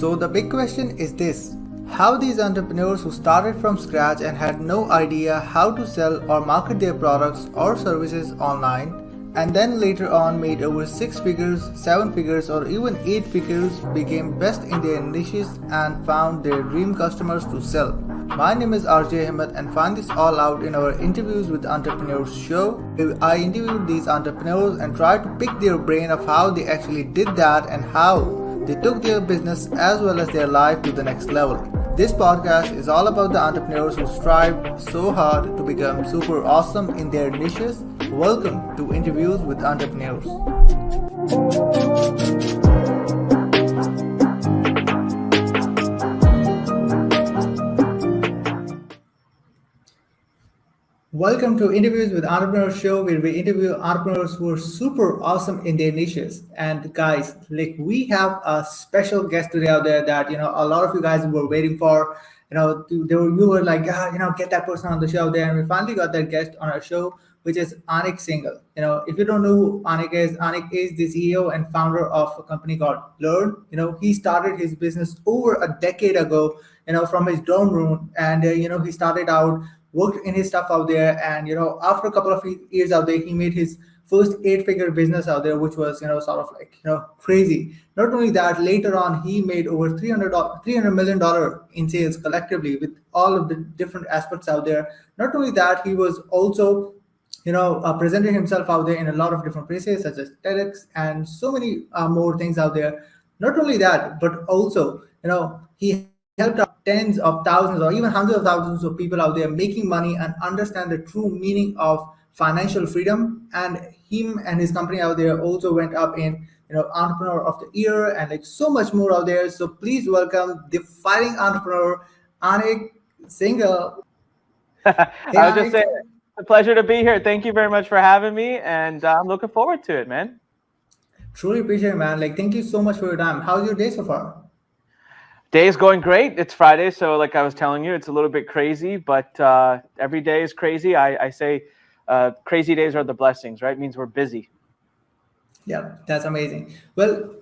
So the big question is this: how these entrepreneurs who started from scratch and had no idea how to sell or market their products or services online, and then later on made over 6 figures, 7 figures, or even 8 figures, became best in their niches and found their dream customers to sell. My name is RJ Ahmed, and find this all out in our Interviews with Entrepreneurs show. I interviewed these entrepreneurs and tried to pick their brain of how they actually did that and how they took their business as well as their life to the next level. This podcast is all about the entrepreneurs who strive so hard to become super awesome in their niches. Welcome to Interviews with Entrepreneurs. Welcome to Interviews with Entrepreneurs show, where we interview entrepreneurs who are super awesome in their niches. And guys, we have a special guest today out there that a lot of you guys were waiting for. You were like, get that person on the show there, and we finally got that guest on our show, which is Anik Singal. If you don't know who Anik is the CEO and founder of a company called Learn. He started his business over a decade ago. From his dorm room, and he started out, worked in his stuff out there, and after a couple of years out there, he made his first 8-figure business out there, which was crazy. Not only that, later on he made over $300 million in sales collectively with all of the different aspects out there. Not only that, he was also presenting himself out there in a lot of different places such as TedX and so many more things out there. Not only that, but also he helped out tens of thousands or even hundreds of thousands of people out there making money and understand the true meaning of financial freedom. And him and his company out there also went up in entrepreneur of the year and so much more out there. So please welcome the fighting entrepreneur Anik Singal. Hey, I was just saying, it's a pleasure to be here. Thank you very much for having me, and I'm looking forward to it, man. Truly appreciate it, man. Thank you so much for your time. How's your day so far? Day is going great. It's Friday, so like I was telling you, it's a little bit crazy, but every day is crazy. I say crazy days are the blessings, right? It means we're busy. Yeah, that's amazing. Well,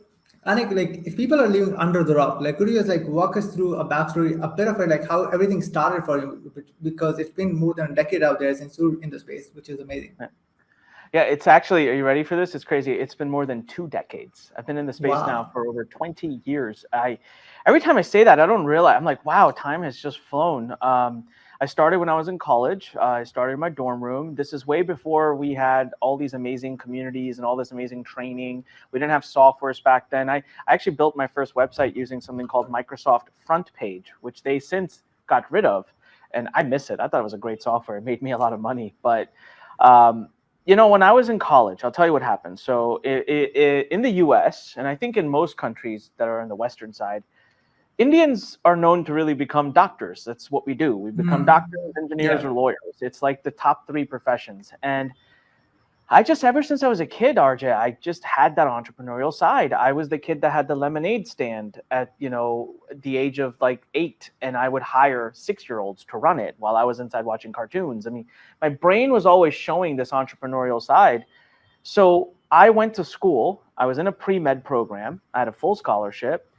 Anik, if people are living under the rock, could you just walk us through a backstory, a bit of it, how everything started for you? Because it's been more than a decade out there since you're in the space, which is amazing. Yeah, it's actually, are you ready for this? It's crazy. It's been more than 2 decades. I've been in the space now for over 20 years. Every time I say that, I don't realize, I'm like, wow, time has just flown. I started when I was in college. I started in my dorm room. This is way before we had all these amazing communities and all this amazing training. We didn't have softwares back then. I actually built my first website using something called Microsoft Front Page, which they since got rid of. And I miss it. I thought it was a great software. It made me a lot of money. But when I was in college, I'll tell you what happened. So in the US, and I think in most countries that are on the Western side, Indians are known to really become doctors. That's what we do. We become doctors, engineers, or lawyers. It's like the top 3 professions. And ever since I was a kid, RJ, I just had that entrepreneurial side. I was the kid that had the lemonade stand at, the age of 8, and I would hire 6-year-olds to run it while I was inside watching cartoons. I mean, my brain was always showing this entrepreneurial side. So I went to school. I was in a pre-med program. I had a full scholarship.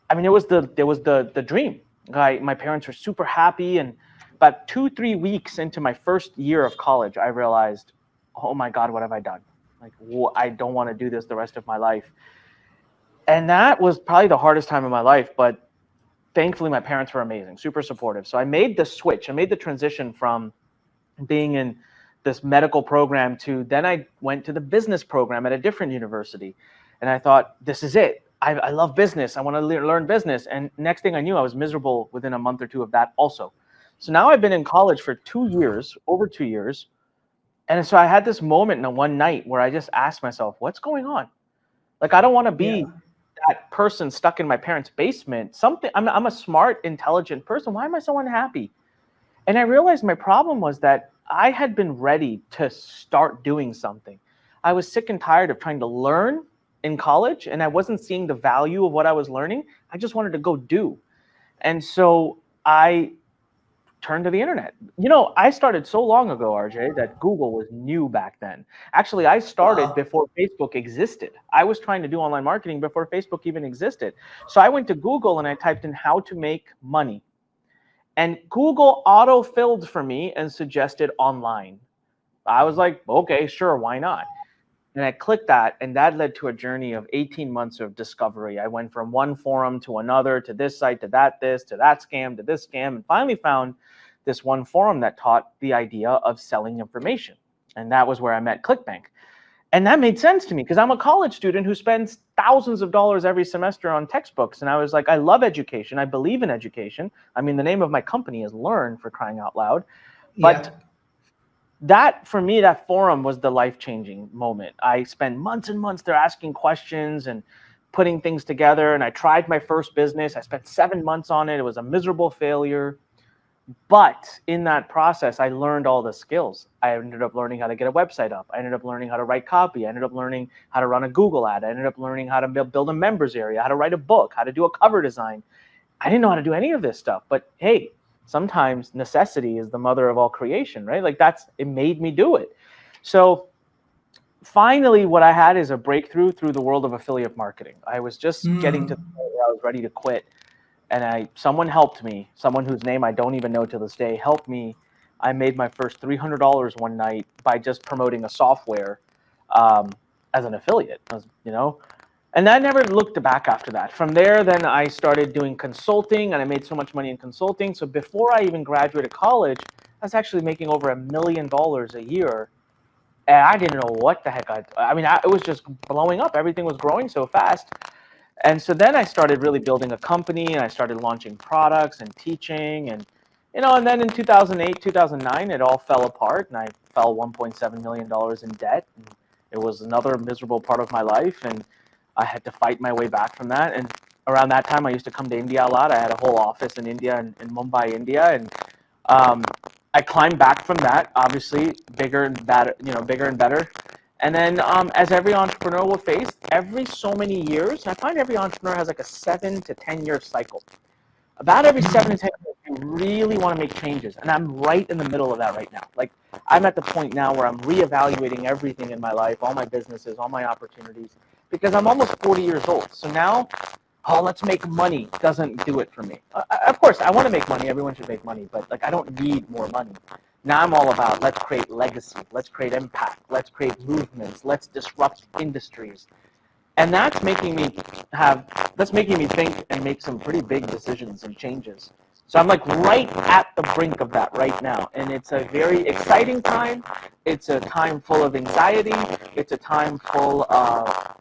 I mean, it was the dream. My parents were super happy. And about 2-3 weeks into my first year of college, I realized, oh my God, what have I done? I don't want to do this the rest of my life. And that was probably the hardest time of my life. But thankfully, my parents were amazing, super supportive. So I made the switch. I made the transition from being in this medical program to then I went to the business program at a different university. And I thought, this is it. I love business. I want to learn business. And next thing I knew, I was miserable within a month or 2 of that also. So now I've been in college for 2 years, over 2 years. And so I had this moment in one night where I just asked myself, what's going on? I don't want to be that person stuck in my parents' basement. I'm a smart, intelligent person. Why am I so unhappy? And I realized my problem was that I had been ready to start doing something. I was sick and tired of trying to learn in college, and I wasn't seeing the value of what I was learning. I just wanted to go do. And so I turn to the internet. I started so long ago, RJ, that Google was new back then. Actually, I started Wow. before Facebook existed. I was trying to do online marketing before Facebook even existed. So I went to Google and I typed in how to make money. And Google auto-filled for me and suggested online. I was like, okay, sure, why not? And I clicked that, and that led to a journey of 18 months of discovery. I went from one forum to another, to this site, to that scam, to this scam, and finally found this one forum that taught the idea of selling information. And that was where I met ClickBank. And that made sense to me because I'm a college student who spends thousands of dollars every semester on textbooks. And I was like, I love education. I believe in education. I mean, the name of my company is Learn, for crying out loud. Yeah. But that, for me, that forum was the life-changing moment. I spent months and months there asking questions and putting things together. And I tried my first business. I spent 7 months on it. It was a miserable failure. But in that process, I learned all the skills. I ended up learning how to get a website up. I ended up learning how to write copy. I ended up learning how to run a Google ad. I ended up learning how to build a members area, how to write a book, how to do a cover design. I didn't know how to do any of this stuff. But hey, sometimes necessity is the mother of all creation, right? Like it made me do it. So finally, what I had is a breakthrough through the world of affiliate marketing. I was just getting to the point where I was ready to quit. And someone helped me, someone whose name I don't even know to this day, helped me. I made my first $300 one night by just promoting a software as an affiliate, and I never looked back after that. From there, then I started doing consulting, and I made so much money in consulting. So before I even graduated college, I was actually making over $1 million a year. And I didn't know what the heck it was just blowing up. Everything was growing so fast. And so then I started really building a company, and I started launching products and teaching, and then in 2008, 2009, it all fell apart, and I fell $1.7 million in debt. And it was another miserable part of my life, and I had to fight my way back from that. And around that time, I used to come to India a lot. I had a whole office in India, in Mumbai, India, and I climbed back from that, obviously bigger and better, bigger and better. And then as every entrepreneur will face, every so many years, I find every entrepreneur has like a 7 to 10 year cycle. About every 7 to 10 years, you really want to make changes. And I'm right in the middle of that right now. Like, I'm at the point now where I'm reevaluating everything in my life, all my businesses, all my opportunities, because I'm almost 40 years old. So now, let's make money doesn't do it for me. Of course, I want to make money. Everyone should make money. But like, I don't need more money. Now I'm all about, let's create legacy, let's create impact, let's create movements, let's disrupt industries. And that's making me think and make some pretty big decisions and changes. So I'm like right at the brink of that right now. And it's a very exciting time. It's a time full of anxiety. It's a time full of,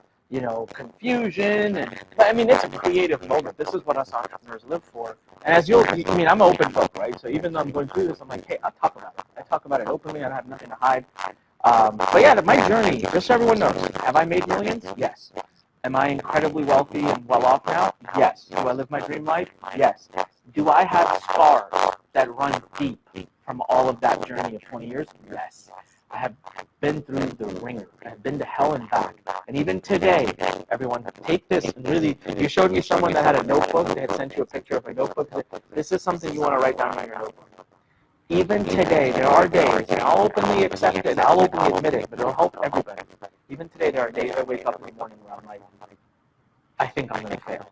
confusion. But I mean, it's a creative moment. This is what us entrepreneurs live for. And I'm an open book, right? So even though I'm going through this, I'm like, hey, I'll talk about it. I talk about it openly. I have nothing to hide. But yeah, my journey, just so everyone knows, have I made millions? Yes. Am I incredibly wealthy and well off now? Yes. Do I live my dream life? Yes. Do I have scars that run deep from all of that journey of 20 years? Yes. I have been through the ringer. I have been to hell and back. And even today, everyone, take this and really, you showed me someone that had a notebook. They had sent you a picture of a notebook. This is something you want to write down on your notebook. Even today, there are days, and I'll openly accept it, I'll openly admit it, but it'll help everybody. Even today, there are days I wake up in the morning where I'm like, I think I'm going to fail.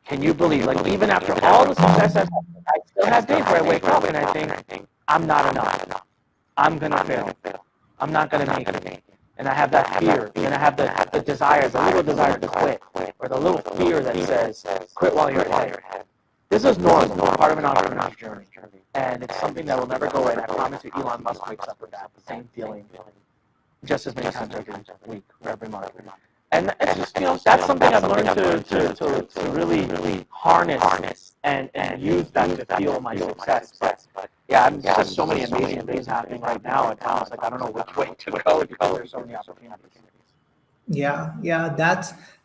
Can you believe, like, even after all the success I've had, I still have days where I wake up and I think, I'm not enough. I'm going to fail. I'm not going to make it. And I have that fear, and I have the desire, the little desire to quit, or the little fear that says, quit while you're ahead. This is normal, part of an entrepreneur's journey. And it's something that will never go away. And I promise you, Elon Musk wakes up with that same feeling just as many times every week or every month. And it's just, that's something I've learned to really harness and use that to fuel my success. But yeah, there's just so many amazing things happening right now. At times, like, I don't know which way to go because there's so many opportunities. Yeah,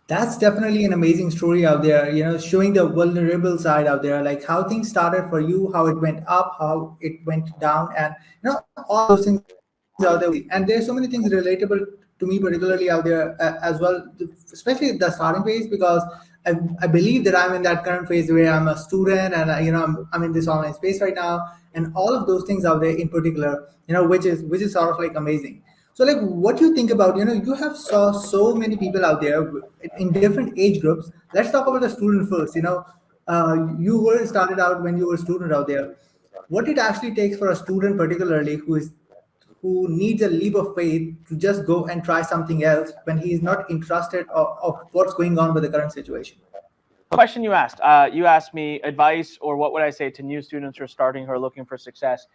that's definitely an amazing story out there, showing the vulnerable side out there, like how things started for you, how it went up, how it went down, and all those things out there. And there's so many things relatable to me particularly out there as well, especially the starting phase, because I believe that I'm in that current phase where I'm a student and I'm in this online space right now, and all of those things out there in particular, which is sort of like amazing. So like, what do you think about, you have saw so many people out there in different age groups. Let's talk about the student first. You were started out when you were a student out there. What it actually takes for a student, particularly who needs a leap of faith to just go and try something else when he is not interested of what's going on with the current situation. Question you asked me advice, or what would I say to new students who are starting, who are looking for success.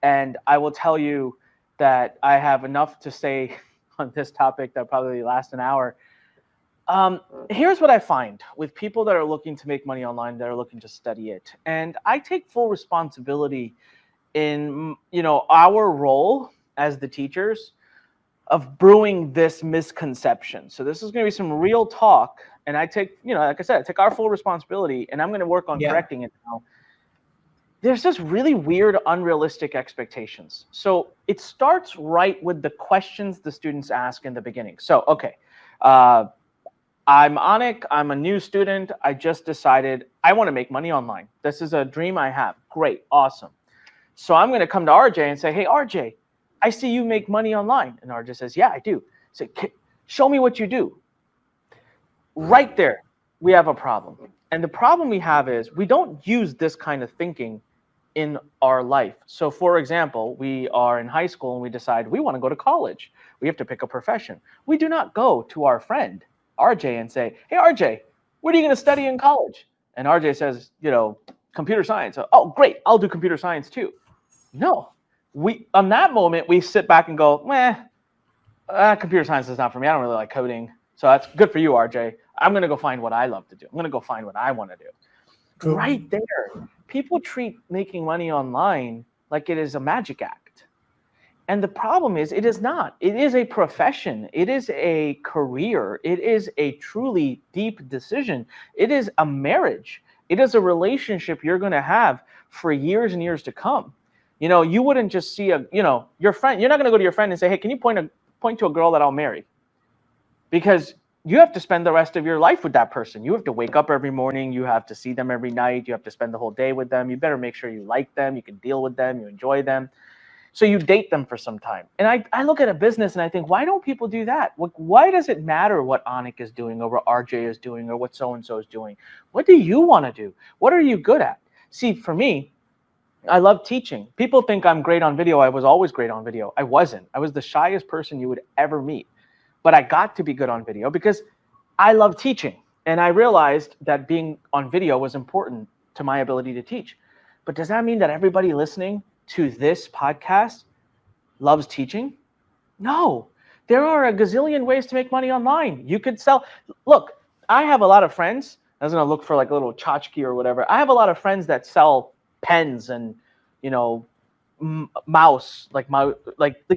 And I will tell you that I have enough to say on this topic that probably last an hour. Here's what I find with people that are looking to make money online, that are looking to study it. And I take full responsibility in, our role as the teachers of brewing this misconception. So this is going to be some real talk. And I take, like I said, I take our full responsibility, and I'm going to work on correcting it now. There's just really weird, unrealistic expectations. So it starts right with the questions the students ask in the beginning. So, okay, I'm Anik. I'm a new student. I just decided I want to make money online. This is a dream I have. Great. Awesome. So I'm going to come to RJ and say, hey, RJ, I see you make money online. And RJ says, yeah, I do. So show me what you do. Right there, we have a problem. And the problem we have is we don't use this kind of thinking in our life. So for example, we are in high school and we decide we want to go to college. We have to pick a profession. We do not go to our friend RJ and say, hey, RJ, what are you going to study in college? And RJ says, computer science. Oh, great. I'll do computer science too. No, on that moment, we sit back and go, computer science is not for me. I don't really like coding. So that's good for you, RJ. I'm going to go find what I love to do. I'm going to go find what I want to do. True. Right there. People treat making money online like it is a magic act. And the problem is, it is not. It is a profession. It is a career. It is a truly deep decision. It is a marriage. It is a relationship you're going to have for years and years to come. You wouldn't just see your friend. You're not going to go to your friend and say, hey, can you point to a girl that I'll marry? Because you have to spend the rest of your life with that person. You have to wake up every morning. You have to see them every night. You have to spend the whole day with them. You better make sure you like them. You can deal with them. You enjoy them. So you date them for some time. And I look at a business and I think, why don't people do that? Why does it matter what Anik is doing or what RJ is doing or what so-and-so is doing? What do you want to do? What are you good at? See, for me, I love teaching. People think I'm great on video. I was always great on video. I wasn't. I was the shyest person you would ever meet. But I got to be good on video because I love teaching. And I realized that being on video was important to my ability to teach. But does that mean that everybody listening to this podcast loves teaching? No. There are a gazillion ways to make money online. You could sell. Look, I have a lot of friends. I was going to look for like a little tchotchke or whatever. I have a lot of friends that sell pens and, mouse, like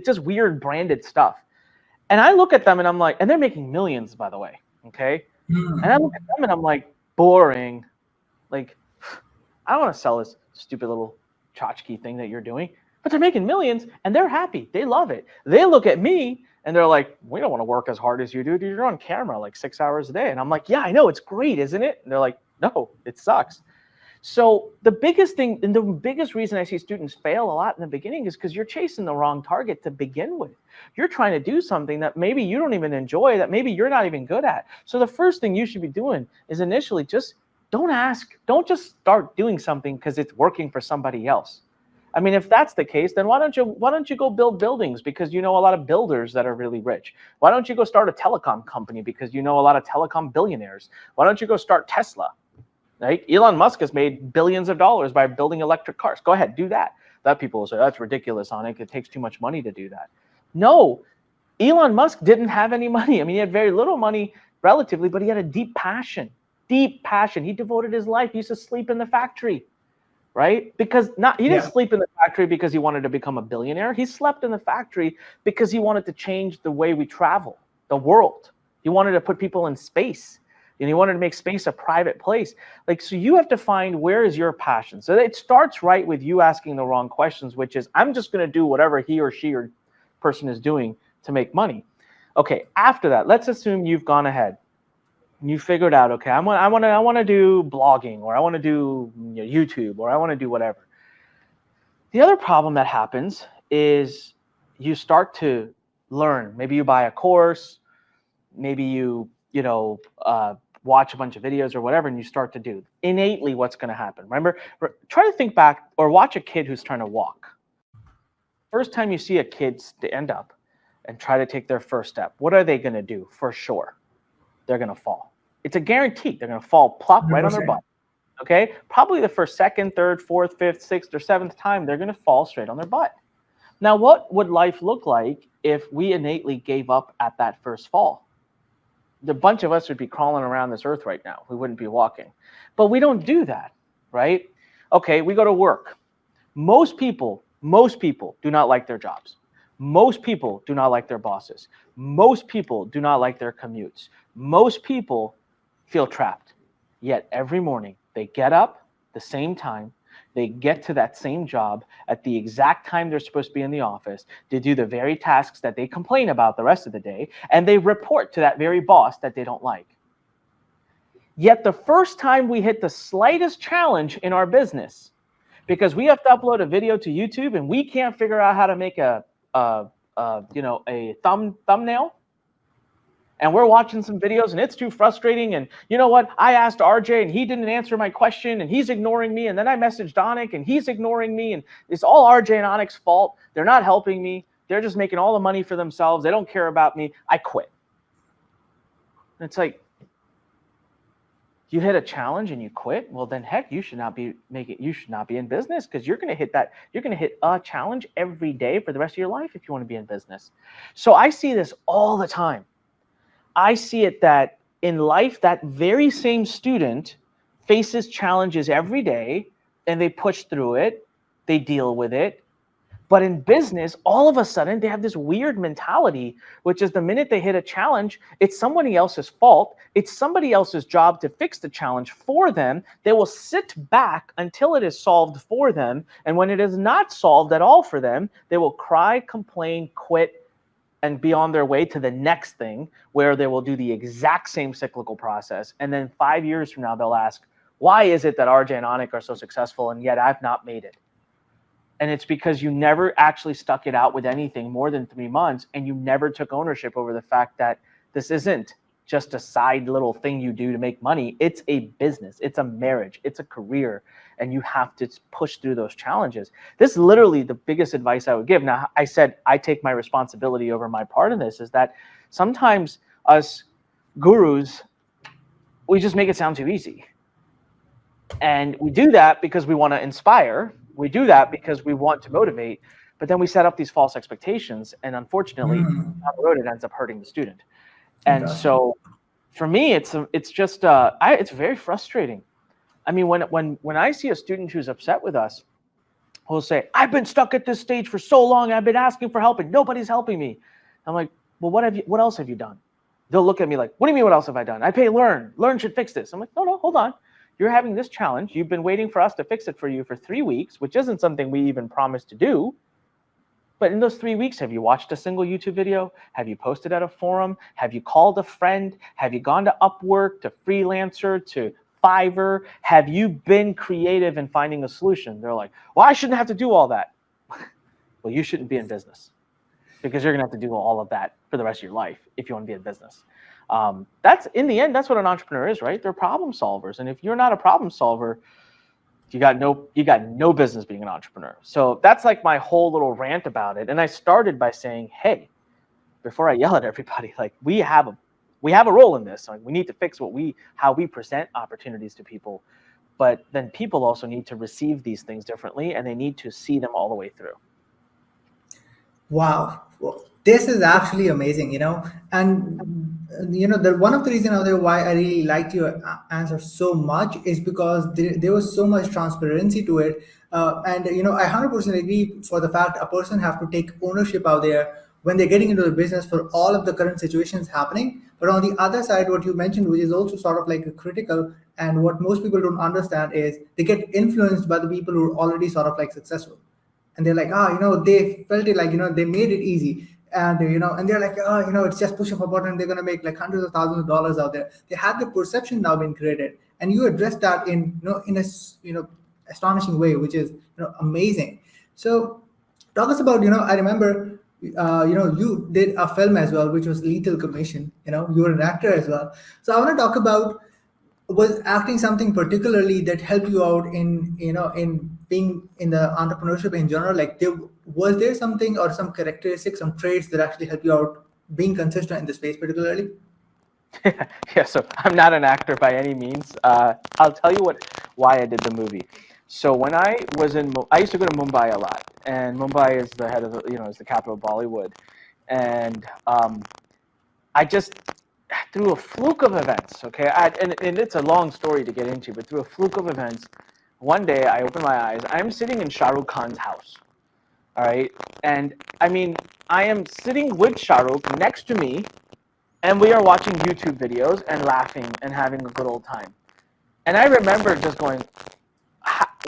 just weird branded stuff. And I look at them and I'm like, and they're making millions, by the way. Okay. And I look at them and I'm like, boring. Like, I don't want to sell this stupid little tchotchke thing that you're doing, but they're making millions and they're happy. They love it. They look at me and they're like, we don't want to work as hard as you do. You're on camera like 6 hours a day. And I'm like, yeah, I know. It's great, isn't it? And they're like, no, it sucks. So the biggest thing and the biggest reason I see students fail a lot in the beginning is because you're chasing the wrong target to begin with. You're trying to do something that maybe you don't even enjoy, that maybe you're not even good at. So the first thing you should be doing is initially just don't just start doing something because it's working for somebody else. I mean, if that's the case, then why don't you go build buildings because you know a lot of builders that are really rich? Why don't you go start a telecom company because you know a lot of telecom billionaires? Why don't you go start Tesla? Right? Elon Musk has made billions of dollars by building electric cars. Go ahead, do that. That people will say, that's ridiculous, Anik. It takes too much money to do that. No, Elon Musk didn't have any money. I mean, he had very little money relatively, but he had a deep passion. Deep passion. He devoted his life. He used to sleep in the factory, right? Because he didn't sleep in the factory because he wanted to become a billionaire. He slept in the factory because he wanted to change the way we travel, the world. He wanted to put people in space. And he wanted to make space a private place. So you have to find where is your passion. So it starts right with you asking the wrong questions, which is, I'm just going to do whatever he or she or person is doing to make money. Okay, after that, let's assume you've gone ahead You figured out, okay, I want to do blogging, or I want to do YouTube, or I want to do whatever. The other problem that happens is you start to learn. Maybe you buy a course, maybe you watch a bunch of videos or whatever, and you start to do innately what's going to happen. Remember, try to think back or watch a kid who's trying to walk. First time you see a kid stand up and try to take their first step, what are they going to do? For sure, they're going to fall. It's a guarantee. They're going to fall plop right on their butt. Okay, probably the first, second, third, fourth, fifth, sixth, or seventh time, they're going to fall straight on their butt. Now, what would life look like if we innately gave up at that first fall? The bunch of us would be crawling around this earth right now. We wouldn't be walking. But we don't do that, right? Okay, we go to work. Most people do not like their jobs. Most people do not like their bosses. Most people do not like their commutes. Most people feel trapped. Yet every morning they get up the same time, they get to that same job at the exact time they're supposed to be in the office to do the very tasks that they complain about the rest of the day, and they report to that very boss that they don't like. Yet the first time we hit the slightest challenge in our business, because we have to upload a video to YouTube and we can't figure out how to make a thumbnail, and we're watching some videos and it's too frustrating, and you know what, I asked RJ and he didn't answer my question and he's ignoring me, and then I messaged Anik and he's ignoring me, and it's all RJ and Anik's fault. They're not helping me. They're just making all the money for themselves. They don't care about me. I quit. And it's like, you hit a challenge and you quit. Well, then heck, you should not be in business, because you're going to hit a challenge every day for the rest of your life if you want to be in business. So I see this all the time. I see it that in life, that very same student faces challenges every day and they push through it, they deal with it. But in business, all of a sudden, they have this weird mentality, which is the minute they hit a challenge, it's somebody else's fault. It's somebody else's job to fix the challenge for them. They will sit back until it is solved for them. And when it is not solved at all for them, they will cry, complain, quit, and be on their way to the next thing, where they will do the exact same cyclical process. And then 5 years from now, they'll ask, why is it that RJ and Anik are so successful and yet I've not made it? And it's because you never actually stuck it out with anything more than 3 months, and you never took ownership over the fact that this isn't just a side little thing you do to make money. It's a business, it's a marriage, it's a career, and you have to push through those challenges. This is literally the biggest advice I would give. Now, I said I take my responsibility over my part in this, is that sometimes us gurus, we just make it sound too easy. And we do that because we want to inspire. We do that because we want to motivate, but then we set up these false expectations, and unfortunately, down the road, it ends up hurting the student. And so, for me, it's very frustrating. I mean, when I see a student who's upset with us, who'll say, "I've been stuck at this stage for so long. I've been asking for help, and nobody's helping me." I'm like, "Well, what else have you done?" They'll look at me like, "What do you mean? What else have I done? I pay Learn. Learn should fix this." I'm like, "No, hold on. You're having this challenge. You've been waiting for us to fix it for you for 3 weeks, which isn't something we even promised to do. But in those 3 weeks, have you watched a single YouTube video? Have you posted at a forum? Have you called a friend? Have you gone to Upwork, to Freelancer, to Fiverr? Have you been creative in finding a solution?" They're like, "Well, I shouldn't have to do all that." Well, you shouldn't be in business, because you're going to have to do all of that for the rest of your life if you want to be in business. That's, in the end, that's what an entrepreneur is, right? They're problem solvers. And if you're not a problem solver, you got no business being an entrepreneur. So that's like my whole little rant about it. And I started by saying, hey, before I yell at everybody, like, we have a role in this. Like, we need to fix how we present opportunities to people. But then people also need to receive these things differently, and they need to see them all the way through. Wow. Well, this is actually amazing, and one of the reasons out there why I really liked your answer so much is because there was so much transparency to it. And I 100% agree for the fact a person have to take ownership out there when they're getting into the business for all of the current situations happening. But on the other side, what you mentioned, which is also sort of like a critical, and what most people don't understand, is they get influenced by the people who are already sort of like successful. And they're like, they felt it like, they made it easy. and and they're like, oh, it's just push of a button, they're going to make like hundreds of thousands of dollars out there. They had the perception now been created, and you address that in in a astonishing way, which is amazing. So talk us about, I remember, you did a film as well, which was Lethal Commission. You were an actor as well. So I want to talk about, was acting something particularly that helped you out in in being in the entrepreneurship in general? Like, was there something or some characteristics, some traits that actually help you out being consistent in the space particularly? Yeah, so I'm not an actor by any means. I'll tell you why I did the movie. So when I was I used to go to Mumbai a lot, and Mumbai is the head of is the capital of Bollywood, and I just, through a fluke of events, okay, and it's a long story to get into, but through a fluke of events, one day I open my eyes, I'm sitting in Shah Rukh Khan's house, all right, and I mean, I am sitting with Shah Rukh next to me, and we are watching YouTube videos and laughing and having a good old time. And I remember just going,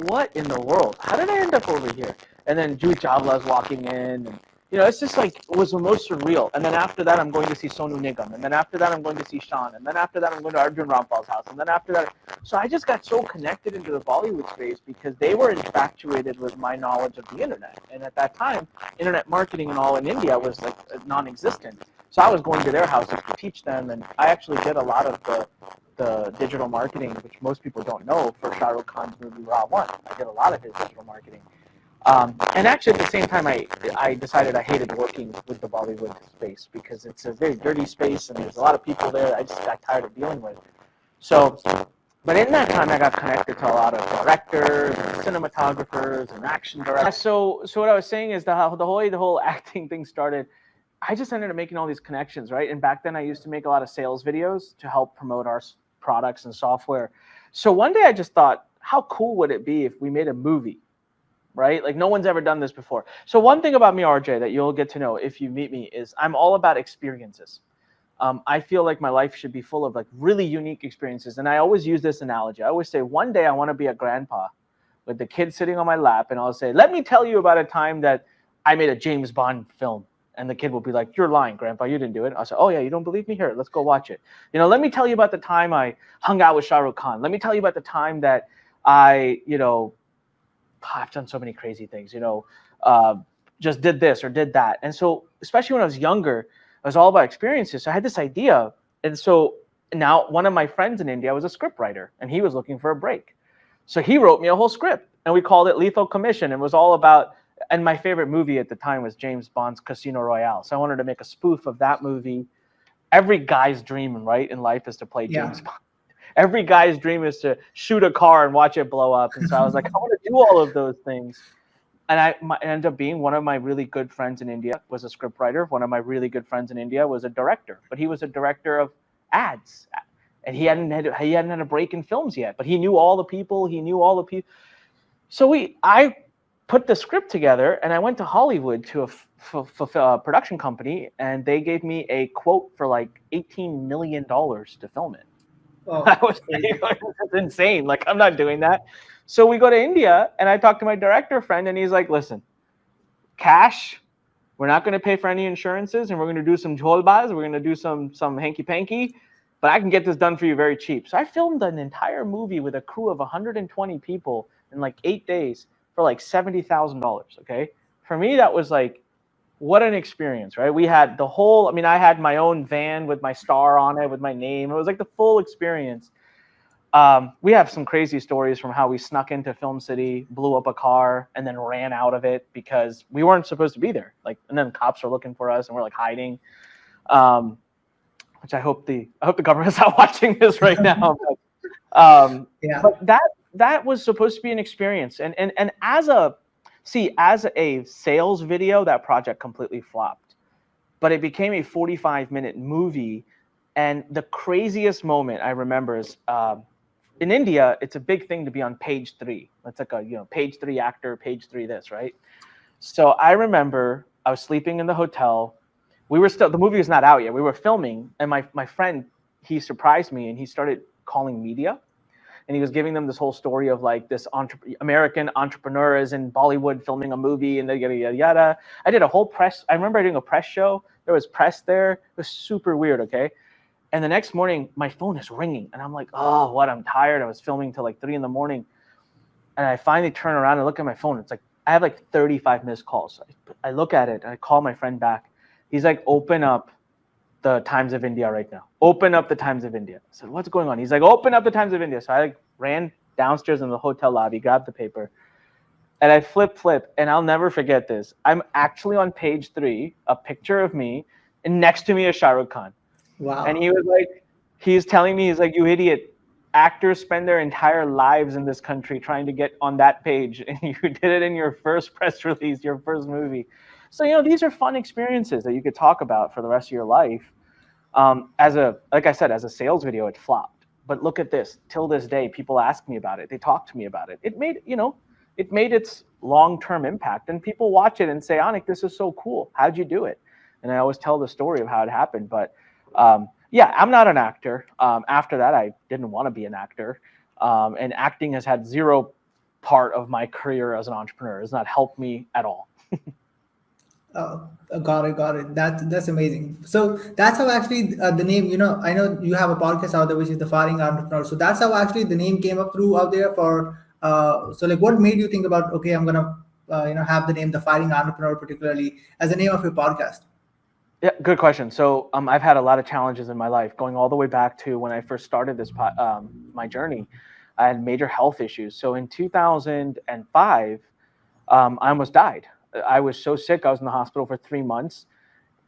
what in the world? How did I end up over here? And then Jude Chawla's walking in, and it's just like, it was the most surreal. And then after that, I'm going to see Sonu Nigam, and then after that, I'm going to see Sean, and then after that, I'm going to Arjun Rampal's house, and then after that, so I just got so connected into the Bollywood space because they were infatuated with my knowledge of the internet. And at that time, internet marketing and all in India was like non-existent. So I was going to their houses to teach them, and I actually did a lot of the digital marketing, which most people don't know, for Shah Rukh Khan's movie Raw 1. I did a lot of his digital marketing. And actually, at the same time, I decided I hated working with the Bollywood space because it's a very dirty space, and there's a lot of people there I just got tired of dealing with. So, but in that time, I got connected to a lot of directors, and cinematographers, and action directors. So what I was saying is the whole acting thing started. I just ended up making all these connections, right? And back then, I used to make a lot of sales videos to help promote our products and software. So one day, I just thought, how cool would it be if we made a movie? Right? Like, no one's ever done this before. So one thing about me, RJ, that you'll get to know if you meet me is I'm all about experiences. I feel like my life should be full of like really unique experiences. And I always use this analogy. I always say, one day I want to be a grandpa with the kid sitting on my lap, and I'll say, let me tell you about a time that I made a James Bond film. And the kid will be like, you're lying, Grandpa, you didn't do it. I'll say, oh yeah, you don't believe me? Here, let's go watch it. Let me tell you about the time I hung out with Shah Rukh Khan. Let me tell you about the time that I, I've done so many crazy things, just did this or did that. And so, especially when I was younger, it was all about experiences. So I had this idea. And so now one of my friends in India was a script writer, and he was looking for a break. So he wrote me a whole script, and we called it Lethal Commission. It was all about, and my favorite movie at the time was James Bond's Casino Royale. So I wanted to make a spoof of that movie. Every guy's dream, right, in life is to play James Bond. Every guy's dream is to shoot a car and watch it blow up. And so I was like, I want to do all of those things. And I ended up being, one of my really good friends in India was a scriptwriter. One of my really good friends in India was a director, but he was a director of ads. And he hadn't had a break in films yet, but he knew all the people. So I put the script together, and I went to Hollywood to a production company, and they gave me a quote for like $18 million to film it. Oh, I was like, that's insane. Like, I'm not doing that. So we go to India, and I talk to my director friend, and he's like, listen, cash, we're not going to pay for any insurances, and we're going to do some jholbaz, we're going to do some hanky-panky, but I can get this done for you very cheap. So I filmed an entire movie with a crew of 120 people in like 8 days for like $70,000, okay? For me, that was like, what an experience, right? We had I had my own van with my star on it, with my name. It was like the full experience. We have some crazy stories from how we snuck into Film City, blew up a car, and then ran out of it because we weren't supposed to be there. Like, and then cops were looking for us, and we're like hiding. Which I hope the government's not watching this right now. But that was supposed to be an experience, and as a sales video, that project completely flopped. But it became a 45-minute movie. And the craziest moment I remember is in India, it's a big thing to be on page 3. It's like a page 3 actor, page 3 this, right? So I remember I was sleeping in the hotel. The movie was not out yet. We were filming, and my friend, he surprised me, and he started calling media. and he was giving them this whole story of like this American entrepreneur is in Bollywood filming a movie and yada, yada, yada. I did a whole press. I remember doing a press show. There was press there. It was super weird. Okay. And the next morning, my phone is ringing, and I'm like, oh, what? I'm tired. I was filming till like 3 a.m. And I finally turn around and look at my phone. It's like, I have like 35 missed calls. I look at it, and I call my friend back. He's like, open up the Times of India right now. Open up the Times of India. I said, what's going on? He's like, open up the Times of India. So I like ran downstairs in the hotel lobby, grabbed the paper, and I flip, and I'll never forget this. I'm actually on page 3, a picture of me, and next to me is Shah Rukh Khan. Wow. And he was like, he's telling me, he's like, you idiot. Actors spend their entire lives in this country trying to get on that page, and you did it in your first press release, your first movie. So, you know, these are fun experiences that you could talk about for the rest of your life. Like I said, as a sales video, it flopped. But look at this. Till this day, people ask me about it. They talk to me about it. It made its long-term impact. And people watch it and say, Anik, this is so cool. How'd you do it? And I always tell the story of how it happened. But yeah, I'm not an actor. After that, I didn't want to be an actor. And acting has had zero part of my career as an entrepreneur. It has not helped me at all. Got it. That's amazing. So that's how actually the name. You know, I know you have a podcast out there which is the Firing Entrepreneur. So that's how actually the name came up through out there for. So like, what made you think about, okay, I'm gonna have the name the Firing Entrepreneur particularly as the name of your podcast? Yeah, good question. So I've had a lot of challenges in my life, going all the way back to when I first started this my journey. I had major health issues. So in 2005, I almost died. I was so sick. I was in the hospital for 3 months,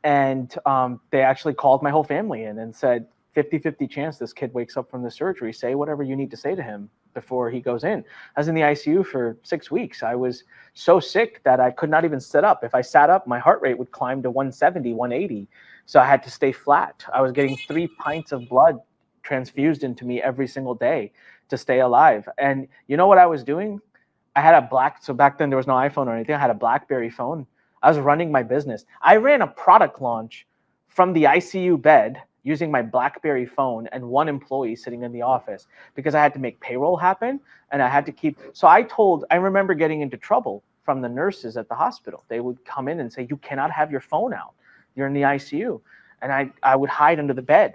and they actually called my whole family in and said, 50-50 chance this kid wakes up from the surgery. Say whatever you need to say to him before he goes in. I was in the ICU for 6 weeks. I was so sick that I could not even sit up. If I sat up, my heart rate would climb to 170, 180. So I had to stay flat. I was getting 3 pints of blood transfused into me every single day to stay alive. And you know what I was doing? I had so back then there was no iPhone or anything. I had a BlackBerry phone. I was running my business. I ran a product launch from the ICU bed using my BlackBerry phone and 1 employee sitting in the office because I had to make payroll happen and I had to keep. So I remember getting into trouble from the nurses at the hospital. They would come in and say, you cannot have your phone out. You're in the ICU. And I would hide under the bed.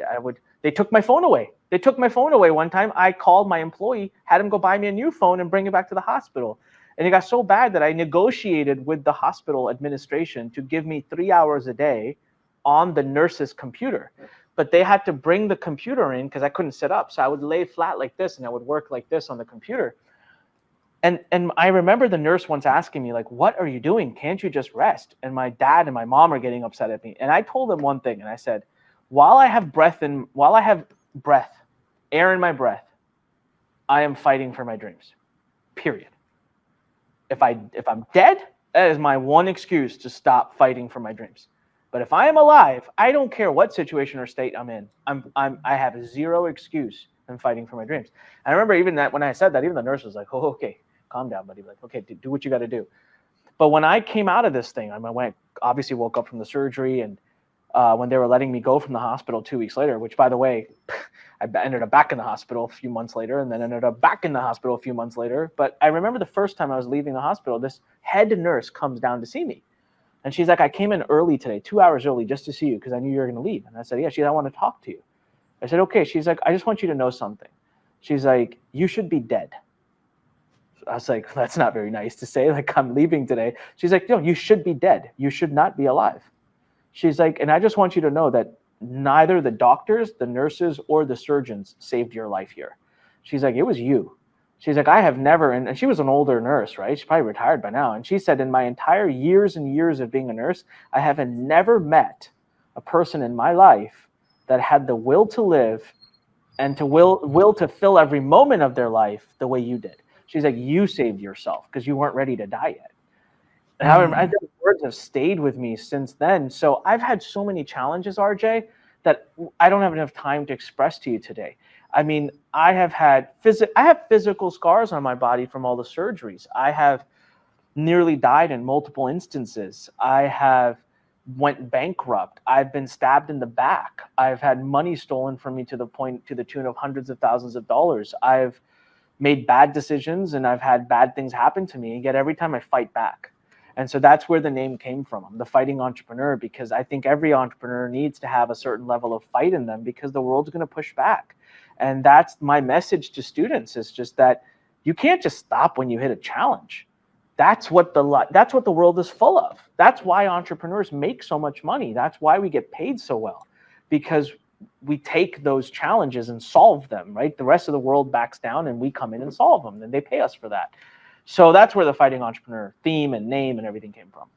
They took my phone away. They took my phone away one time. I called my employee, had him go buy me a new phone and bring it back to the hospital. And it got so bad that I negotiated with the hospital administration to give me 3 hours a day on the nurse's computer. But they had to bring the computer in because I couldn't sit up. So I would lay flat like this and I would work like this on the computer. And I remember the nurse once asking me, like, what are you doing? Can't you just rest? And my dad and my mom are getting upset at me. And I told them one thing, and I said, while I have breath, air in my breath, I am fighting for my dreams, period. If I'm dead, that is my one excuse to stop fighting for my dreams. But if I am alive, I don't care what situation or state I'm in. I have zero excuse in fighting for my dreams. And I remember even that when I said that, even the nurse was like, oh, okay, calm down, buddy. Like, okay, do what you got to do. But when I came out of this thing, I obviously woke up from the surgery, and when they were letting me go from the hospital 2 weeks later, which, by the way, I ended up back in the hospital a few months later, and then ended up back in the hospital a few months later. But I remember the first time I was leaving the hospital, this head nurse comes down to see me. And she's like, I came in early today, 2 hours early, just to see you because I knew you were going to leave. And I said, yeah. She's like, I want to talk to you. I said, okay. She's like, I just want you to know something. She's like, you should be dead. I was like, that's not very nice to say. Like, I'm leaving today. She's like, no, you should be dead. You should not be alive. She's like, and I just want you to know that neither the doctors, the nurses, or the surgeons saved your life here. She's like, it was you. She's like, I have never, and she was an older nurse, right? She's probably retired by now. And she said, in my entire years and years of being a nurse, I have never met a person in my life that had the will to live and to will to fill every moment of their life the way you did. She's like, you saved yourself because you weren't ready to die yet. And I those words have stayed with me since then. So I've had so many challenges, RJ, that I don't have enough time to express to you today. I mean, I have physical scars on my body from all the surgeries. I have nearly died in multiple instances. I have went bankrupt. I've been stabbed in the back. I've had money stolen from me to the tune of hundreds of thousands of dollars. I've made bad decisions and I've had bad things happen to me, and yet every time I fight back. And so that's where the name came from. I'm the fighting entrepreneur, because I think every entrepreneur needs to have a certain level of fight in them, because the world's going to push back. And that's my message to students, is just that you can't just stop when you hit a challenge. That's what the world is full of. That's why entrepreneurs make so much money. That's why we get paid so well, because we take those challenges and solve them, right? The rest of the world backs down and we come in and solve them, and they pay us for that. So that's where the fighting entrepreneur theme and name and everything came from.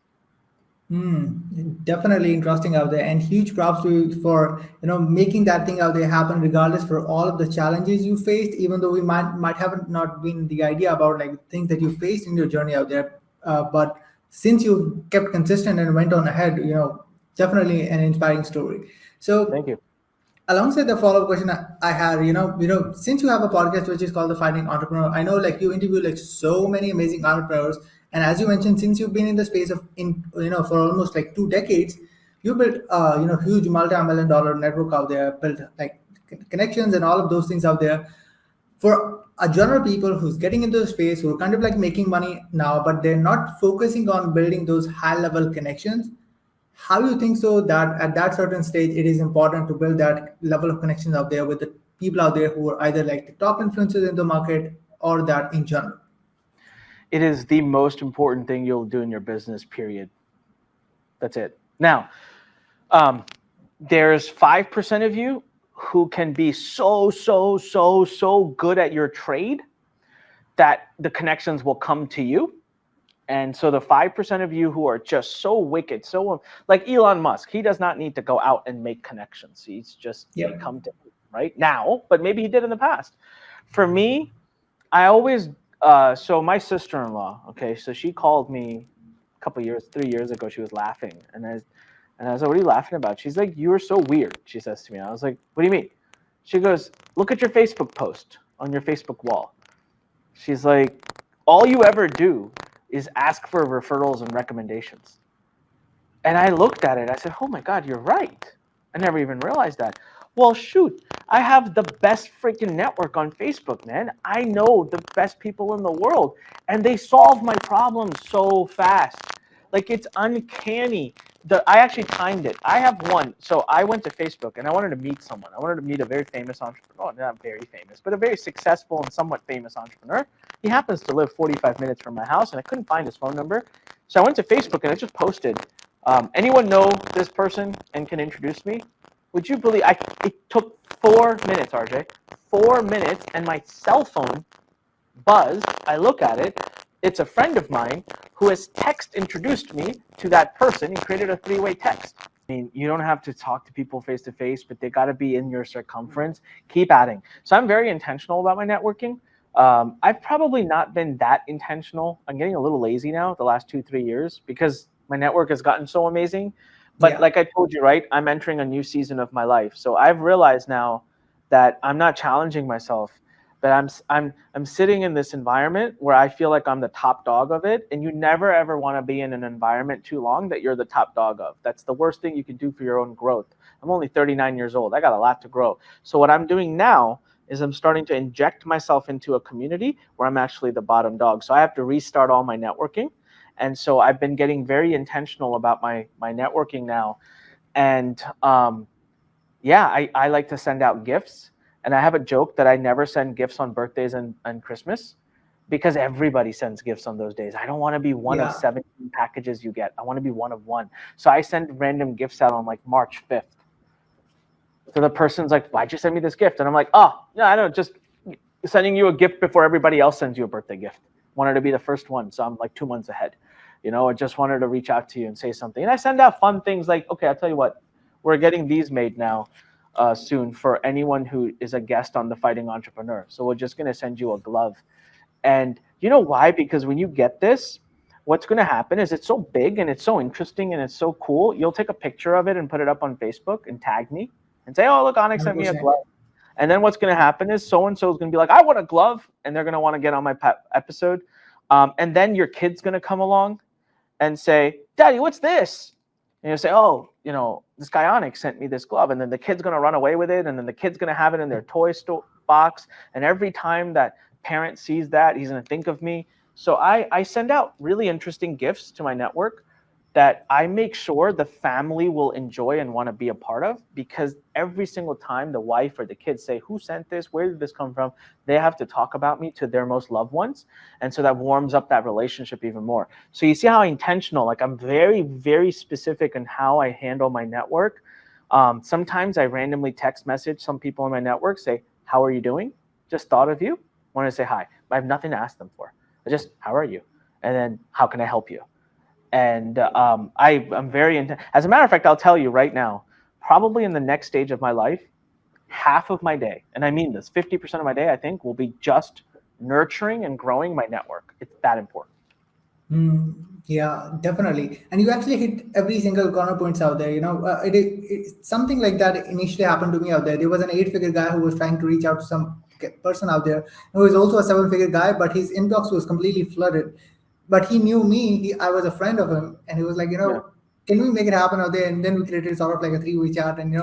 Definitely interesting out there, and huge props to you for making that thing out there happen, regardless for all of the challenges you faced. Even though we might have not been the idea about like things that you faced in your journey out there, but since you kept consistent and went on ahead, definitely an inspiring story. So Thank you. alongside the follow-up question I had, since you have a podcast which is called The Fighting Entrepreneur, I know like you interview like so many amazing entrepreneurs, and as you mentioned, since you've been in the space of for almost like 2 decades, you built huge multi-million dollar network out there, built like connections and all of those things out there. For a general people who's getting into the space, who are kind of like making money now, but they're not focusing on building those high-level connections, how do you think so that at that certain stage it is important to build that level of connections out there with the people out there who are either like the top influencers in the market or that in general? It is the most important thing you'll do in your business, period. That's it. Now, there's 5% of you who can be so good at your trade that the connections will come to you. And so the 5% of you who are just so wicked, so like Elon Musk, he does not need to go out and make connections. He's just they come to him right now, but maybe he did in the past. For me, I always so my sister-in-law, okay, so she called me a couple years, 3 years ago. She was laughing, and I was like, "What are you laughing about?" She's like, "You are so weird," she says to me. I was like, "What do you mean?" She goes, "Look at your Facebook post on your Facebook wall." She's like, "All you ever do is ask for referrals and recommendations." And I looked at it. I said, "Oh my God, you're right. I never even realized that." Well, shoot, I have the best freaking network on Facebook, man. I know the best people in the world, and they solve my problems so fast. Like, it's uncanny. I actually timed it. I have one. So I went to Facebook and I wanted to meet someone. I wanted to meet a very famous entrepreneur. Not very famous, but a very successful and somewhat famous entrepreneur. He happens to live 45 minutes from my house, and I couldn't find his phone number. So I went to Facebook and I just posted, anyone know this person and can introduce me? Would you believe it took 4 minutes, RJ? 4 minutes, and my cell phone buzzed. I look at it. It's a friend of mine who has text introduced me to that person. He created a 3-way text. I mean, you don't have to talk to people face to face, but they got to be in your circumference. Keep adding. So I'm very intentional about my networking. I've probably not been that intentional. I'm getting a little lazy now the last 2-3 years because my network has gotten so amazing. But like I told you, right, I'm entering a new season of my life. So I've realized now that I'm not challenging myself, but I'm sitting in this environment where I feel like I'm the top dog of it. And you never ever want to be in an environment too long that you're the top dog of. That's the worst thing you can do for your own growth. I'm only 39 years old. I got a lot to grow. So what I'm doing now is I'm starting to inject myself into a community where I'm actually the bottom dog. So I have to restart all my networking. And so I've been getting very intentional about my networking now. And I like to send out gifts. And I have a joke that I never send gifts on birthdays and Christmas because everybody sends gifts on those days. I don't want to be one of 17 packages you get. I want to be one of one. So I send random gifts out on like March 5th. So the person's like, "Why'd you send me this gift?" And I'm like, "Oh, no, I don't, just sending you a gift before everybody else sends you a birthday gift. Wanted to be the first one. So I'm like 2 months ahead. I just wanted to reach out to you and say something." And I send out fun things like, "Okay, I'll tell you what, we're getting these made now soon for anyone who is a guest on The Fighting Entrepreneur. So we're just going to send you a glove." And you know why? Because when you get this, what's going to happen is it's so big and it's so interesting and it's so cool. You'll take a picture of it and put it up on Facebook and tag me and say, "Oh, look, Anik sent me a glove." And then what's going to happen is so-and-so is going to be like, "I want a glove." And they're going to want to get on my episode. And then your kid's going to come along and say, "Daddy, what's this?" And you'll say, "Oh, this guy Anik sent me this glove." And then the kid's going to run away with it. And then the kid's going to have it in their toy store box. And every time that parent sees that, he's going to think of me. So I send out really interesting gifts to my network that I make sure the family will enjoy and want to be a part of, because every single time the wife or the kids say, who sent this? Where did this come from? They have to talk about me to their most loved ones. And so that warms up that relationship even more. So you see how intentional, like I'm very, very specific in how I handle my network. Sometimes I randomly text message some people in my network, say, how are you doing? Just thought of you, want to say hi. I have nothing to ask them for. I just, how are you? And then how can I help you? And I'm very, as a matter of fact, I'll tell you right now, probably in the next stage of my life, half of my day, and I mean this, 50% of my day, I think, will be just nurturing and growing my network. It's that important. Yeah, definitely. And you actually hit every single corner points out there. It's something like that initially happened to me out there. There was an 8-figure guy who was trying to reach out to some person out there who was also a 7-figure guy, but his inbox was completely flooded. But he knew me. I was a friend of him, and he was like, Yeah. can we make it happen out there? And then we created sort of like a 3-way chat, and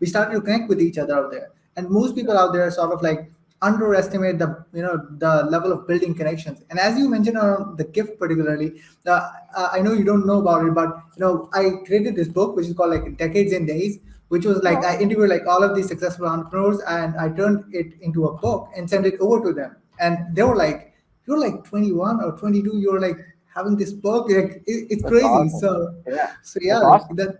we started to connect with each other out there. And most people out there sort of like underestimate the level of building connections. And as you mentioned on the gift particularly, I know you don't know about it, but I created this book which is called like Decades in Days, which was like I interviewed like all of these successful entrepreneurs, and I turned it into a book and sent it over to them. And they were like, you're like 21 or 22, you're like having this book, like it's That's crazy. awesome. So Yeah. yeah, That's like awesome.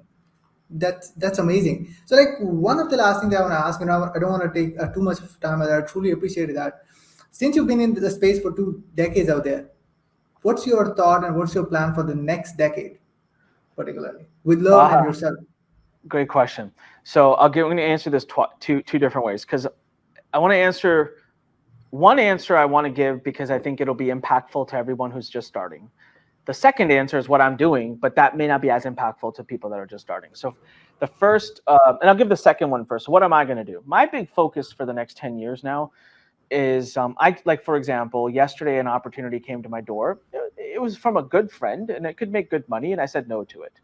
that's amazing. So like one of the last things I want to ask, I don't want to take too much of time, and I truly appreciate that. Since you've been in the space for 2 decades out there, what's your thought and what's your plan for the next decade, particularly with love and yourself? Great question. So I'm going to answer this two different ways, because I want to answer one answer I want to give because I think it'll be impactful to everyone who's just starting. The second answer is what I'm doing, but that may not be as impactful to people that are just starting. So the first, and I'll give the second one first. So what am I going to do? My big focus for the next 10 years now is, for example, yesterday an opportunity came to my door. It was from a good friend and it could make good money. And I said no to it.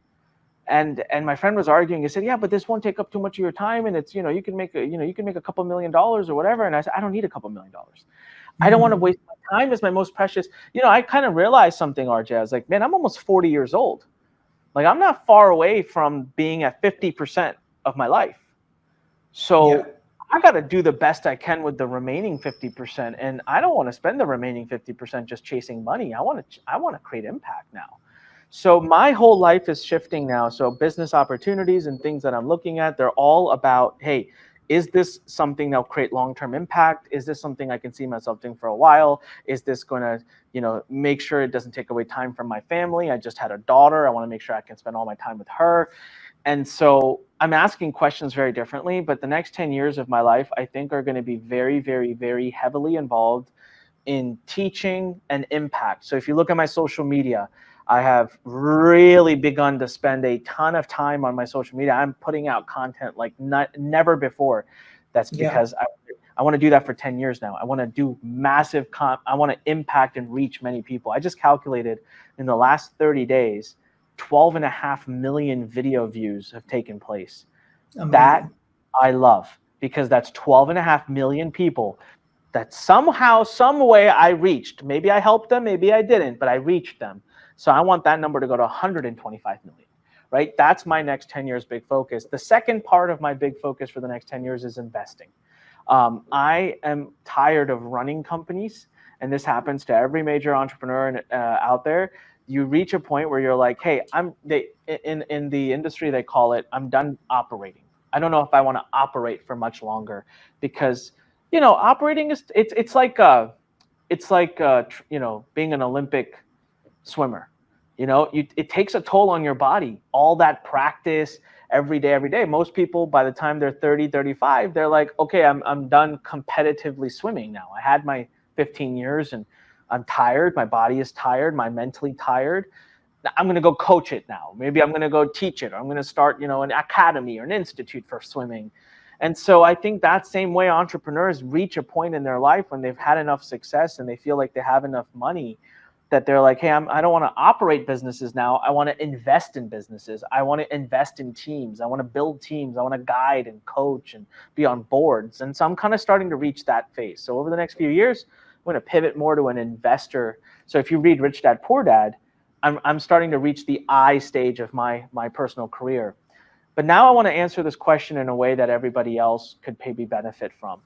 And my friend was arguing. He said, yeah, but this won't take up too much of your time. And it's, you can make a couple $1,000,000 or whatever. And I said, I don't need a couple $1,000,000. I don't want to waste my time as my most precious. I kind of realized something, RJ. I was like, man, I'm almost 40 years old. Like, I'm not far away from being at 50% of my life. So I got to do the best I can with the remaining 50%. And I don't want to spend the remaining 50% just chasing money. I want to create impact now. So my whole life is shifting now. So business opportunities and things that I'm looking at, they're all about, hey, is this something that'll create long-term impact? Is this something I can see myself doing for a while? Is this going to, make sure it doesn't take away time from my family? I just had a daughter. I want to make sure I can spend all my time with her. And so I'm asking questions very differently, but the next 10 years of my life, I think, are going to be very, very, very heavily involved in teaching and impact. So if you look at my social media, I have really begun to spend a ton of time on my social media. I'm putting out content like never before. That's because I want to do that for 10 years now. I want to do massive I want to impact and reach many people. I just calculated in the last 30 days, 12.5 million video views have taken place. Amazing. That I love, because that's 12.5 million people that somehow, some way I reached. Maybe I helped them, maybe I didn't, but I reached them. So I want that number to go to 125 million, right? That's my next 10 years big focus. The second part of my big focus for the next 10 years is investing. I am tired of running companies, and this happens to every major entrepreneur out there. You reach a point where you're like, hey, in the industry, they call it, I'm done operating. I don't know if I want to operate for much longer, because operating is it's like being an Olympic swimmer. It takes a toll on your body, all that practice every day. Most people, by the time they're 30, 35, they're like, okay, I'm done competitively swimming now. I had my 15 years and I'm tired. My body is tired. I'm mentally tired. I'm going to go coach it now. Maybe I'm going to go teach it. Or I'm going to start, an academy or an institute for swimming. And so I think that same way entrepreneurs reach a point in their life when they've had enough success and they feel like they have enough money, that they're like, hey, I don't want to operate businesses now. I want to invest in businesses. I want to invest in teams. I want to build teams. I want to guide and coach and be on boards. And so I'm kind of starting to reach that phase. So over the next few years, going to pivot more to an investor. So if you read Rich Dad Poor Dad, I'm starting to reach the I stage of my personal career. But now I want to answer this question in a way that everybody else could maybe benefit from.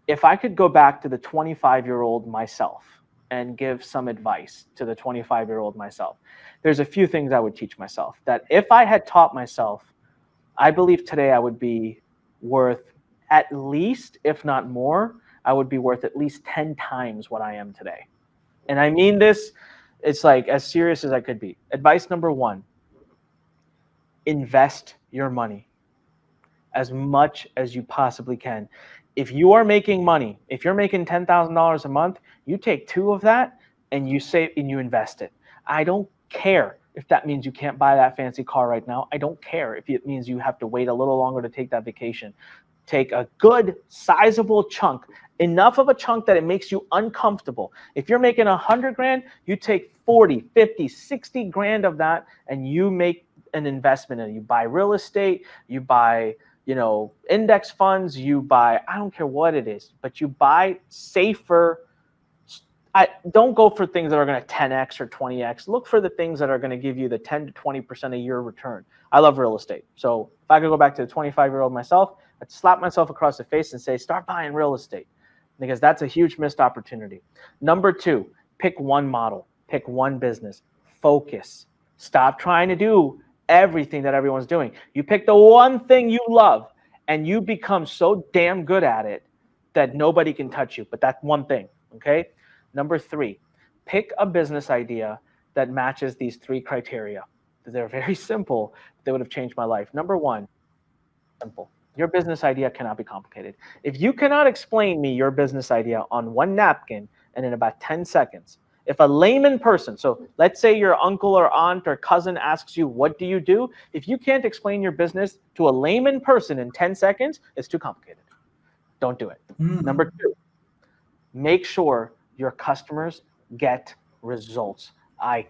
If I could go back to the 25-year-old myself and give some advice to the 25-year-old myself, there's a few things I would teach myself that if I had taught myself, I believe today I would be worth at least, if not more, I would be worth at least 10 times what I am today. And I mean this, it's like as serious as I could be. Advice number one, invest your money as much as you possibly can. If you are making money, if you're making $10,000 a month, you take 2 of that and you save and you invest it. I don't care if that means you can't buy that fancy car right now. I don't care if it means you have to wait a little longer to take that vacation. Take a good sizable chunk, enough of a chunk that it makes you uncomfortable. If you're making 100 grand, you take 40, 50, 60 grand of that and you make an investment in it. You buy real estate, you buy index funds, you buy, I don't care what it is, but you buy safer. I don't go for things that are going to 10x or 20x. Look for the things that are going to give you the 10 to 20% a year return. I love real estate. So if I could go back to the 25-year-old myself, I'd slap myself across the face and say, start buying real estate, because that's a huge missed opportunity. Number 2, pick one model, pick one business, focus. Stop trying to do everything that everyone's doing. You pick the one thing you love and you become so damn good at it that nobody can touch you, but that's one thing, okay? Number 3, pick a business idea that matches these 3 criteria. They're very simple. They would have changed my life. Number 1, simple. Your business idea cannot be complicated. If you cannot explain me your business idea on one napkin and in about 10 seconds, if a layman person, so let's say your uncle or aunt or cousin asks you, what do you do? If you can't explain your business to a layman person in 10 seconds, it's too complicated. Don't do it. Number 2, make sure your customers get results. I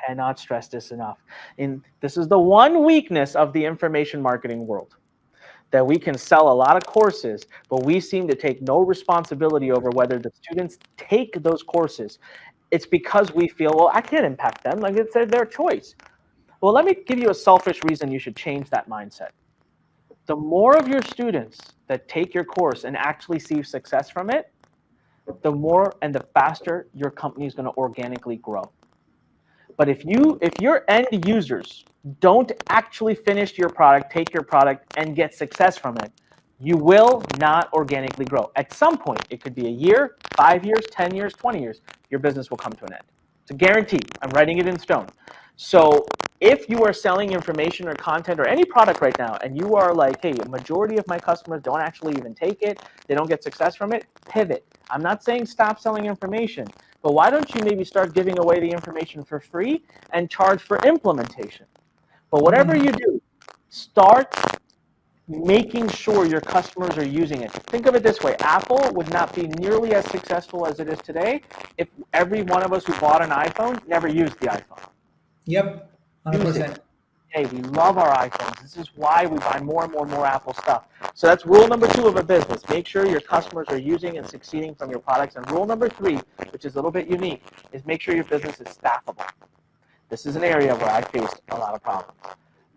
cannot stress this enough. And this is the one weakness of the information marketing world, that we can sell a lot of courses, but we seem to take no responsibility over whether the students take those courses. It's because we feel, well, I can't impact them. Like, it's their choice. Well, let me give you a selfish reason you should change that mindset. The more of your students that take your course and actually see success from it, the more and the faster your company is going to organically grow. But if your end users don't actually finish your product, take your product, and get success from it, you will not organically grow. At some point, it could be a year, 5 years, 10 years, 20 years, your business will come to an end. It's a guarantee. I'm writing it in stone. So if you are selling information or content or any product right now, and you are like, hey, a majority of my customers don't actually even take it, they don't get success from it, pivot. I'm not saying stop selling information, but why don't you maybe start giving away the information for free and charge for implementation? But whatever you do, start making sure your customers are using it. Think of it this way. Apple would not be nearly as successful as it is today if every one of us who bought an iPhone never used the iPhone. Yep, 100%. Hey, we love our iPhones. This is why we buy more and more Apple stuff. So that's rule number 2 of a business. Make sure your customers are using and succeeding from your products. And rule number 3, which is a little bit unique, is make sure your business is staffable. This is an area where I faced a lot of problems.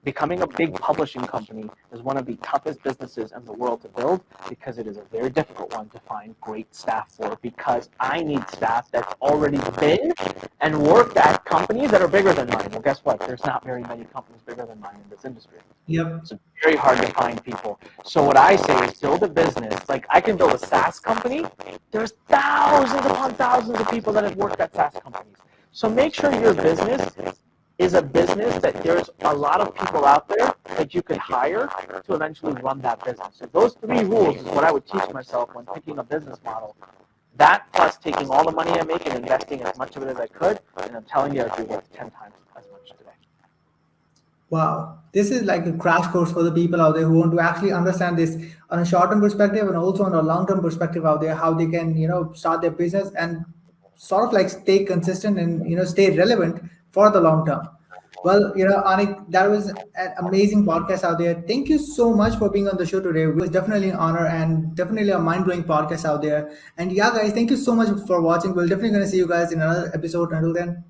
Becoming a big publishing company is one of the toughest businesses in the world to build, because it is a very difficult one to find great staff for, because I need staff that's already been and worked at companies that are bigger than mine. Well, guess what? There's not very many companies bigger than mine in this industry. Yep. So it's very hard to find people. So what I say is build a business. Like, I can build a SaaS company. There's thousands upon thousands of people that have worked at SaaS companies. So make sure your business is a business that there's a lot of people out there that you could hire to eventually run that business. So those 3 rules is what I would teach myself when picking a business model. That plus taking all the money I make and investing as much of it as I could, and I'm telling you, I'd be worth 10 times as much today. Wow, this is like a crash course for the people out there who want to actually understand this on a short-term perspective and also on a long-term perspective out there, how they can, start their business and sort of like stay consistent and, stay relevant for the long term. Well, Anik, that was an amazing podcast out there. Thank you so much for being on the show today. It was definitely an honor and definitely a mind-blowing podcast out there. And yeah, guys, thank you so much for watching. We're definitely going to see you guys in another episode. Until then,